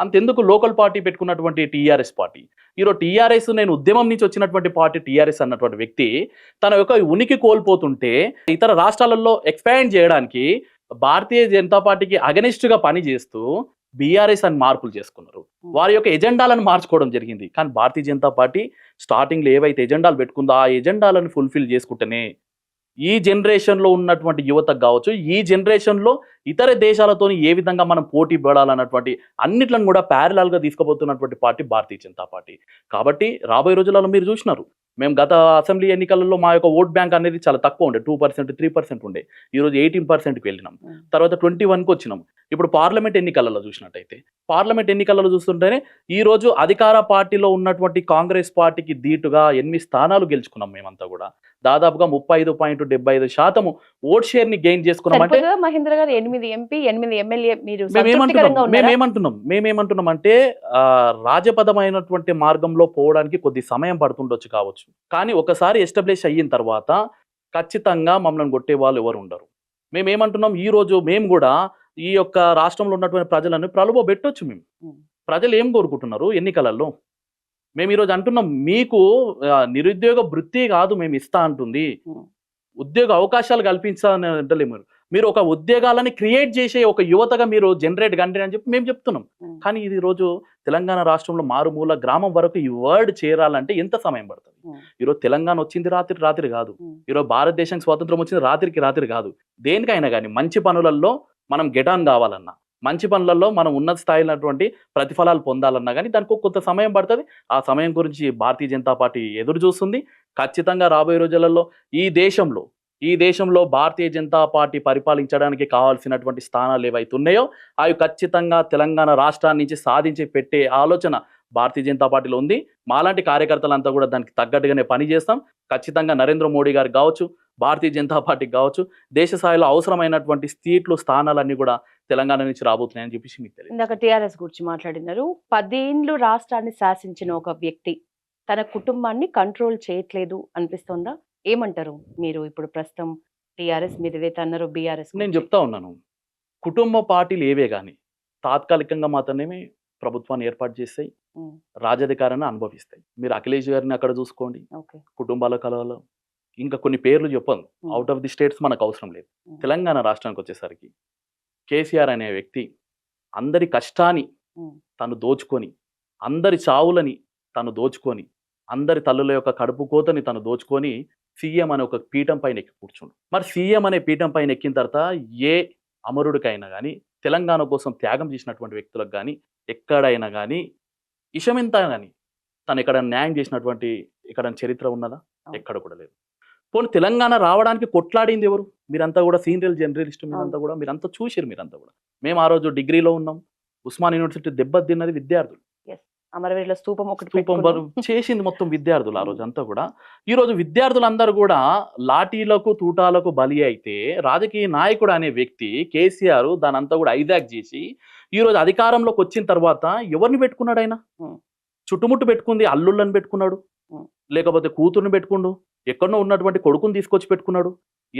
అంతెందుకు local party పెట్టుకున్నటువంటి TRS party. ఈరోజు టీఆర్ఎస్ నేను ఉద్యమం నుంచి వచ్చినటువంటి పార్టీ టీఆర్ఎస్ అన్నటువంటి వ్యక్తి తన యొక్క ఉనికి కోల్పోతుంటే ఇతర రాష్ట్రాలలో ఎక్స్పాండ్ చేయడానికి భారతీయ జనతా పార్టీకి అగనిస్ట్గా పని చేస్తూ బీఆర్ఎస్ అని మార్పులు చేసుకున్నారు. వారి యొక్క ఎజెండాలను మార్చుకోవడం జరిగింది. కానీ భారతీయ జనతా పార్టీ స్టార్టింగ్లో ఏవైతే ఎజెండాలు పెట్టుకుందో ఆ ఎజెండాలను ఫుల్ఫిల్ చేసుకుంటేనే ఈ జనరేషన్లో ఉన్నటువంటి యువతకు కావచ్చు, ఈ జనరేషన్లో ఇతర దేశాలతో ఏ విధంగా మనం పోటీ పడాలన్నటువంటి అన్నిట్లను కూడా ప్యారలల్గా తీసుకుపోతున్నటువంటి పార్టీ భారతీయ జనతా పార్టీ. కాబట్టి రాబోయే రోజులలో మీరు చూసినారు, మేము గత అసెంబ్లీ ఎన్నికలలో మా యొక్క ఓట్ బ్యాంక్ అనేది చాలా తక్కువ ఉండే, 2%, 3% ఉండే. ఈరోజు 18%కి వెళ్ళినాం. తర్వాత 21కి వచ్చినాం. ఇప్పుడు పార్లమెంట్ ఎన్నికలలో చూసినట్టయితే పార్లమెంట్ ఎన్నికలలో చూస్తుంటేనే ఈరోజు అధికార పార్టీలో ఉన్నటువంటి కాంగ్రెస్ పార్టీకి ధీటుగా 8 స్థానాలు గెలుచుకున్నాం. మేమంతా కూడా దాదాపుగా 35.75% ఓట్ షేర్ ని గెయిన్ చేసుకున్నాం. అంటే మహేంద్ర గారు 8 ఎంపీ 8 ఎమ్మెల్యే మీరు మేమేమంటున్నాం అంటే రాజపదమైనటువంటి మార్గంలో పోవడానికి కొద్ది సమయం పడుతుండొచ్చు కావచ్చు, కానీ ఒకసారి ఎస్టాబ్లిష్ అయిన తర్వాత ఖచ్చితంగా మమ్మల్ని కొట్టే వాళ్ళు ఎవరు ఉండరు. మేమేమంటున్నాం, ఈ రోజు మేము కూడా ఈ యొక్క రాష్ట్రంలో ఉన్నటువంటి ప్రజలను ప్రలోభ పెట్టొచ్చు. మేము ప్రజలు ఏం కోరుకుంటున్నారు ఎన్నికలలో? మేము ఈరోజు అంటున్నాం, మీకు నిరుద్యోగ వృత్తి కాదు మేము ఇస్తా అంటుంది, ఉద్యోగ అవకాశాలు కల్పించాలని అంటలేము. మీరు ఒక ఉద్యోగాలని క్రియేట్ చేసే ఒక యువతగా మీరు జనరేట్ కండి అని చెప్పి మేము చెప్తున్నాం. కానీ ఇది రోజు తెలంగాణ రాష్ట్రంలో మారుమూల గ్రామం వరకు ఈ వర్డ్ చేరాలంటే ఎంత సమయం పడుతుంది? ఈరోజు తెలంగాణ వచ్చింది రాత్రి కాదు, ఈరోజు భారతదేశానికి స్వాతంత్రం వచ్చింది రాత్రి కాదు. దేనికైనా కానీ మంచి పనులలో మనం గెటాన్ కావాలన్నా, మంచి పనులలో మనం ఉన్నత స్థాయినటువంటి ప్రతిఫలాలు పొందాలన్నా కానీ దానికి కొంత సమయం పడుతుంది. ఆ సమయం గురించి భారతీయ జనతా పార్టీ ఎదురు చూస్తుంది. ఖచ్చితంగా రాబోయే రోజులలో ఈ దేశంలో భారతీయ జనతా పార్టీ పరిపాలించడానికి కావాల్సినటువంటి స్థానాలు ఏవైతే ఉన్నాయో అవి ఖచ్చితంగా తెలంగాణ రాష్ట్రాన్ని నుంచి సాధించి పెట్టే ఆలోచన భారతీయ జనతా పార్టీలో ఉంది. మాలాంటి కార్యకర్తలంతా కూడా దానికి తగ్గట్టుగానే పనిచేస్తాం. ఖచ్చితంగా నరేంద్ర మోడీ గారికి కావచ్చు, భారతీయ జనతా పార్టీకి కావచ్చు, దేశ స్థాయిలో అవసరమైనటువంటి సీట్లు స్థానాలన్నీ కూడా తెలంగాణ నుంచి రాబోతున్నాయని చెప్పేసి మీకు తెలియదు. ఇందాక టీఆర్ఎస్ గురించి మాట్లాడినారు. 10 ఏళ్ళు రాష్ట్రాన్ని శాసించిన ఒక వ్యక్తి తన కుటుంబాన్ని కంట్రోల్ చేయట్లేదు అనిపిస్తోందా? ఏమంటారు మీరు? ఇప్పుడు ప్రస్తుతం టీఆర్ఎస్ మీరు ఏదైతే అన్నారో బీఆర్ఎస్ నేను చెప్తా ఉన్నాను, కుటుంబ పార్టీలు ఏవే కానీ తాత్కాలికంగా మాత్రమే ప్రభుత్వాన్ని ఏర్పాటు చేస్తాయి, రాజధికారాన్ని అనుభవిస్తాయి. మీరు అఖిలేష్ గారిని అక్కడ చూసుకోండి, కుటుంబాల కలవలో ఇంకా కొన్ని పేర్లు చెప్పను, అవుట్ ఆఫ్ ది స్టేట్స్ మనకు అవసరం లేదు. తెలంగాణ రాష్ట్రానికి వచ్చేసరికి కేసీఆర్ అనే వ్యక్తి అందరి కష్టాన్ని తను దోచుకొని, అందరి చావులని తను దోచుకొని, అందరి తల్లుల యొక్క కడుపు కోతని తను దోచుకొని సీఎం అనే ఒక పీఠం పైన ఎక్కి కూర్చుండు. మరి సీఎం అనే పీఠం పైన ఎక్కిన తర్వాత ఏ అమరుడికైనా కానీ, తెలంగాణ కోసం త్యాగం చేసినటువంటి వ్యక్తులకు కానీ, ఎక్కడైనా కానీ ఇషమెంత కానీ తను ఎక్కడ న్యాయం చేసినటువంటి ఎక్కడ చరిత్ర ఉన్నదా? ఎక్కడ కూడా లేదు. పోనీ తెలంగాణ రావడానికి కొట్లాడింది ఎవరు? మీరంతా కూడా సీనియర్ జర్నలిస్ట్, మీరంతా చూసిరు. మీరంతా కూడా మేము ఆ రోజు డిగ్రీలో ఉన్నాం. ఉస్మాన్ యూనివర్సిటీ దెబ్బతిన్నది విద్యార్థులు, అమరవీరుల స్థూపం చేసింది మొత్తం విద్యార్థులు. ఆ రోజు అంతా కూడా ఈ రోజు విద్యార్థులందరూ కూడా లాఠీలకు తూటాలకు బలి అయితే రాజకీయ నాయకుడు అనే వ్యక్తి కేసీఆర్ దాని అంతా కూడా హైజాక్ చేసి ఈ రోజు అధికారంలోకి వచ్చిన తర్వాత ఎవరిని పెట్టుకున్నాడు? ఆయన చుట్టుముట్టు పెట్టుకుంది అల్లుళ్ళని పెట్టుకున్నాడు, లేకపోతే కూతుర్ని పెట్టుకుండు, ఎక్కడో ఉన్నటువంటి కొడుకుని తీసుకొచ్చి పెట్టుకున్నాడు.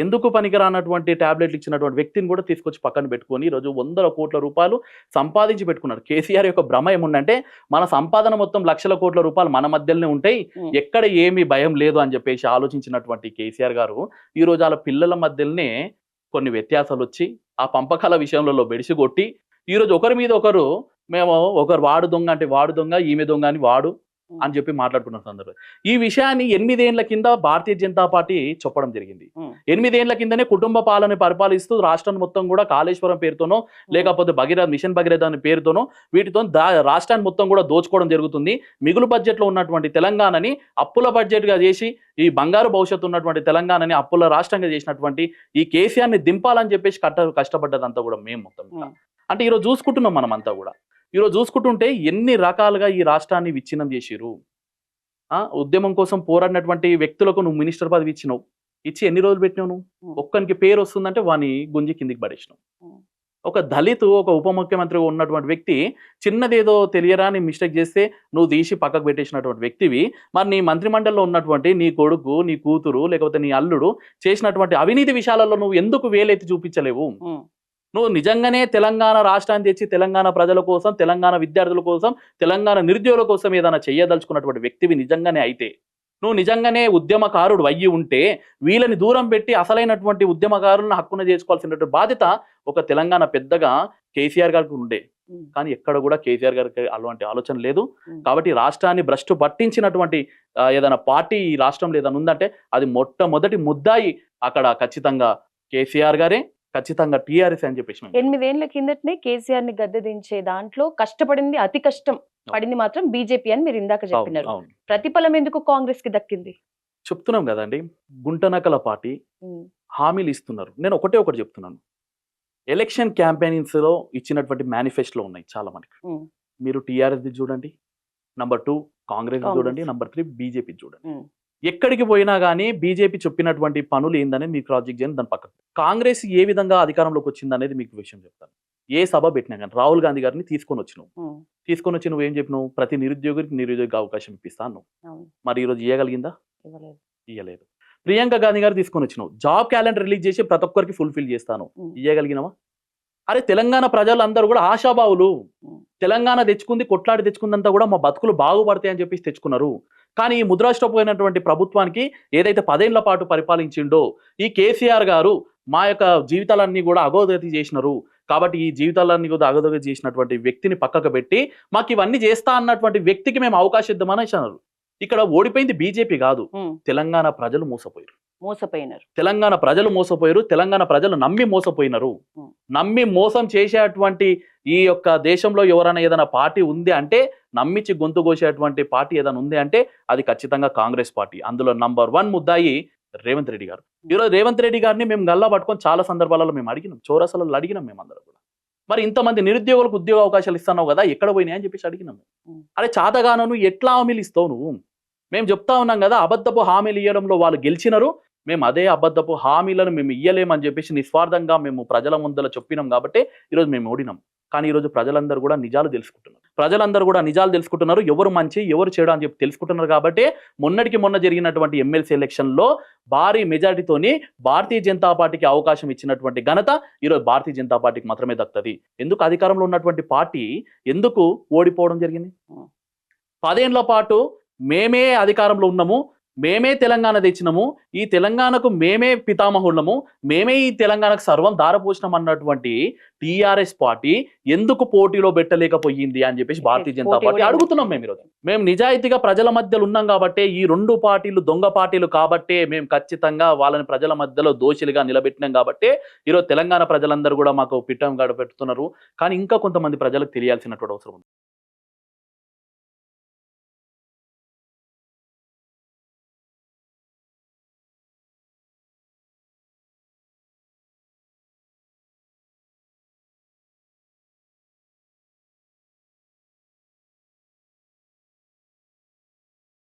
ఎందుకు పనికిరానటువంటి టాబ్లెట్లు ఇచ్చినటువంటి వ్యక్తిని కూడా తీసుకొచ్చి పక్కన పెట్టుకొని ఈరోజు 100 కోట్ల రూపాయలు సంపాదించి పెట్టుకున్నాడు. కేసీఆర్ యొక్క భ్రమ ఏముందంటే మన సంపాదన మొత్తం లక్షల కోట్ల రూపాయలు మన మధ్యలోనే ఉంటాయి, ఎక్కడ ఏమీ భయం లేదు అని చెప్పేసి ఆలోచించినటువంటి కేసీఆర్ గారు ఈరోజు వాళ్ళ పిల్లల మధ్యలోనే కొన్ని వ్యత్యాసాలు వచ్చి ఆ పంపకాల విషయంలో బెడిసిగొట్టి ఈరోజు ఒకరి మీద ఒకరు మేము ఒకరు వాడు దొంగ అంటే వాడు దొంగ, ఈమె దొంగ అని వాడు అని చెప్పి మాట్లాడుకున్న సందర్భం. ఈ విషయాన్ని 8 ఏళ్ల కింద భారతీయ జనతా పార్టీ చెప్పడం జరిగింది. 8 ఏళ్ల కిందనే కుటుంబ పాలన పరిపాలిస్తూ రాష్ట్రాన్ని మొత్తం కూడా కాళేశ్వరం పేరుతోనో లేకపోతే మిషన్ భగీరథ అనే పేరుతోనో వీటితో రాష్ట్రాన్ని మొత్తం కూడా దోచుకోవడం జరుగుతుంది. మిగులు బడ్జెట్ లో ఉన్నటువంటి తెలంగాణని అప్పుల బడ్జెట్ గా చేసి ఈ బంగారు భవిష్యత్తు ఉన్నటువంటి తెలంగాణని అప్పుల రాష్ట్రంగా చేసినటువంటి ఈ కేసీఆర్ ని దింపాలని చెప్పేసి కష్టపడ్డదంతా కూడా మేము మొత్తం. అంటే ఈరోజు చూసుకుంటున్నాం మనమంతా కూడా. ఈరోజు చూసుకుంటుంటే ఎన్ని రకాలుగా ఈ రాష్ట్రాన్ని విచ్ఛిన్నం చేసిరు. ఉద్యమం కోసం పోరాడినటువంటి వ్యక్తులకు నువ్వు మినిస్టర్ పదవి ఇచ్చినావు, ఇచ్చి ఎన్ని రోజులు పెట్టినావు? నువ్వు ఒక్కనికి పేరు వస్తుందంటే వాని గుంజి కిందికి పడేసినావు. ఒక దళితు ఒక ఉప ముఖ్యమంత్రిగా ఉన్నటువంటి వ్యక్తి చిన్నదేదో తెలియరాని మిస్టేక్ చేస్తే నువ్వు తీసి పక్కకు పెట్టేసినటువంటి వ్యక్తివి. మరి నీ మంత్రిమండలిలో ఉన్నటువంటి నీ కొడుకు, నీ కూతురు, లేకపోతే నీ అల్లుడు చేసినటువంటి అవినీతి విషయాలలో నువ్వు ఎందుకు వేలెత్తి చూపించలేవు? నువ్వు నిజంగానే తెలంగాణ రాష్ట్రాన్ని తెచ్చి తెలంగాణ ప్రజల కోసం, తెలంగాణ విద్యార్థుల కోసం, తెలంగాణ నిరుద్యోగుల కోసం ఏదైనా చేయదలుచుకున్నటువంటి వ్యక్తివి నిజంగానే అయితే, నువ్వు నిజంగానే ఉద్యమకారుడు అయ్యి ఉంటే వీళ్ళని దూరం పెట్టి అసలైనటువంటి ఉద్యమకారులను హక్కున చేసుకోవాల్సినటువంటి బాధ్యత ఒక తెలంగాణ పెద్దగా కేసీఆర్ గారికి ఉండే. కానీ ఎక్కడ కూడా కేసీఆర్ గారికి అలాంటి ఆలోచన లేదు. కాబట్టి రాష్ట్రాన్ని భ్రష్టు పట్టించినటువంటి ఏదైనా పార్టీ ఈ రాష్ట్రంలో ఏదైనా ఉందంటే అది మొట్టమొదటి ముద్దాయి అక్కడ ఖచ్చితంగా కేసీఆర్ గారే, ఖచ్చితంగా టీఆర్ఎస్ అని చెప్పేసి 8 ఏళ్ల కిందటనే కేసీఆర్ ని గద్దె దించే దాంట్లో కష్టపడింది, అతి కష్టం పడింది మాత్రం బీజేపీ అని మీరు ఇందాక చెప్పినారు. ప్రతిఫలం ఎందుకు కాంగ్రెస్ కి దక్కింది? చెప్తున్నాం కదండి, గుంటనకల పార్టీ హామీలు ఇస్తున్నారు. నేను ఒకటి చెప్తున్నాను, ఎలక్షన్ క్యాంపెయినింగ్స్ లో ఇచ్చినటువంటి మేనిఫెస్టోలో ఉన్నాయి చాలా మనకి. మీరు టీఆర్ఎస్ చూడండి, నంబర్ 2 కాంగ్రెస్ చూడండి, నంబర్ 3 బీజేపీ చూడండి. ఎక్కడికి పోయినా కానీ బీజేపీ చెప్పినటువంటి పనులు ఏందనేది మీకు లాజిక్ చేయండి. దాని పక్కన కాంగ్రెస్ ఏ విధంగా అధికారంలోకి వచ్చింది అనేది మీకు విషయం చెప్తాను. ఏ సభ పెట్టినా కానీ రాహుల్ గాంధీ గారిని తీసుకొని వచ్చి నువ్వేం చెప్పినావు? ప్రతి నిరుద్యోగికి నిరుద్యోగ అవకాశం ఇప్పిస్తాను. మరి ఈరోజు ఇవ్వగలిగిందా? ఇవ్వలేదు. ప్రియాంక గాంధీ గారు తీసుకొని వచ్చినావు, జాబ్ క్యాలెండర్ రిలీజ్ చేసి ప్రతి ఒక్కరికి ఫుల్ఫిల్ చేస్తాను. ఇవ్వగలిగినావా? అరే తెలంగాణ ప్రజలందరూ కూడా ఆశాబావులు. తెలంగాణ తెచ్చుకుంది, కొట్లాడి తెచ్చుకుందంతా కూడా మా బతుకులు బాగుపడతాయి అని చెప్పేసి తెచ్చుకున్నారు. కానీ ఈ ముద్రాష్టపోయినటువంటి ప్రభుత్వానికి ఏదైతే 10 ఏళ్ల పాటు పరిపాలించిండో ఈ కేసీఆర్ గారు మా యొక్క జీవితాలన్నీ కూడా అగోదగతి చేసినారు. కాబట్టి ఈ జీవితాలన్నీ కూడా అగోదగతి చేసినటువంటి వ్యక్తిని పక్కకు పెట్టి మాకు ఇవన్నీ చేస్తా అన్నటువంటి వ్యక్తికి మేము అవకాశం ఇద్దామని అన్నారు. ఇక్కడ ఓడిపోయింది బీజేపీ కాదు, తెలంగాణ ప్రజలు మోసపోయారు. తెలంగాణ ప్రజలు మోసపోయారు. తెలంగాణ ప్రజలు నమ్మి మోసపోయినారు. నమ్మి మోసం చేసేటువంటి ఈ యొక్క దేశంలో ఎవరైనా ఏదైనా పార్టీ ఉంది అంటే, నమ్మించి గొంతు కోసేటువంటి పార్టీ ఏదైనా ఉంది అంటే అది ఖచ్చితంగా కాంగ్రెస్ పార్టీ. అందులో నంబర్ 1 ముద్దాయి రేవంత్ రెడ్డి గారు. ఈరోజు రేవంత్ రెడ్డి గారిని మేము గల్లా పట్టుకొని చాలా సందర్భాలలో మేము అడిగినాం, చౌరసాలలో అడిగినాం మేమందరం కూడా. మరి ఇంతమంది నిరుద్యోగులకు ఉద్యోగ అవకాశాలు ఇస్తున్నావు కదా, ఎక్కడ పోయినాయి అని చెప్పేసి అడిగినాము. అరే చాతగానను ఎట్లా హామీలు ఇస్తావు నువ్వు? మేము చెప్తా ఉన్నాం కదా, అబద్ధపు హామీలు ఇవ్వడంలో వాళ్ళు గెలిచినారు. మేము అదే అబద్ధపు హామీలను మేము ఇయ్యలేమని చెప్పేసి నిస్వార్థంగా మేము ప్రజల ముందర చెప్పినాం కాబట్టి ఈరోజు మేము ఓడినాం. కానీ ఈరోజు ప్రజలందరూ కూడా నిజాలు తెలుసుకుంటున్నారు. ఎవరు మంచి ఎవరు చెడు అని చెప్పి తెలుసుకుంటున్నారు. కాబట్టి మొన్న జరిగినటువంటి ఎమ్మెల్సీ ఎలక్షన్లో భారీ మెజారిటీతోని భారతీయ జనతా పార్టీకి అవకాశం ఇచ్చినటువంటి ఘనత ఈరోజు భారతీయ జనతా పార్టీకి మాత్రమే దక్కుతుంది. ఎందుకు అధికారంలో ఉన్నటువంటి పార్టీ ఎందుకు ఓడిపోవడం జరిగింది? 10 ఏళ్ల పాటు మేమే అధికారంలో ఉన్నాము, మేమే తెలంగాణ తెచ్చినాము, ఈ తెలంగాణకు మేమే పితామహుళ్ళము, మేమే ఈ తెలంగాణకు సర్వం దారపోసినాం అన్నటువంటి టీఆర్ఎస్ పార్టీ ఎందుకు పోటీలో పెట్టలేకపోయింది అని చెప్పేసి భారతీయ జనతా పార్టీ అడుగుతున్నాం. మేము ఈరోజు మేము నిజాయితీగా ప్రజల మధ్యలో ఉన్నాం కాబట్టి, ఈ 2 పార్టీలు దొంగ పార్టీలు కాబట్టే మేము ఖచ్చితంగా వాళ్ళని ప్రజల మధ్యలో దోషులుగా నిలబెట్టినాం. కాబట్టి ఈరోజు తెలంగాణ ప్రజలందరూ కూడా మాకు పిట్టం గడ పెడుతున్నారు. కానీ ఇంకా కొంతమంది ప్రజలకు తెలియాల్సినటువంటి అవసరం ఉంది.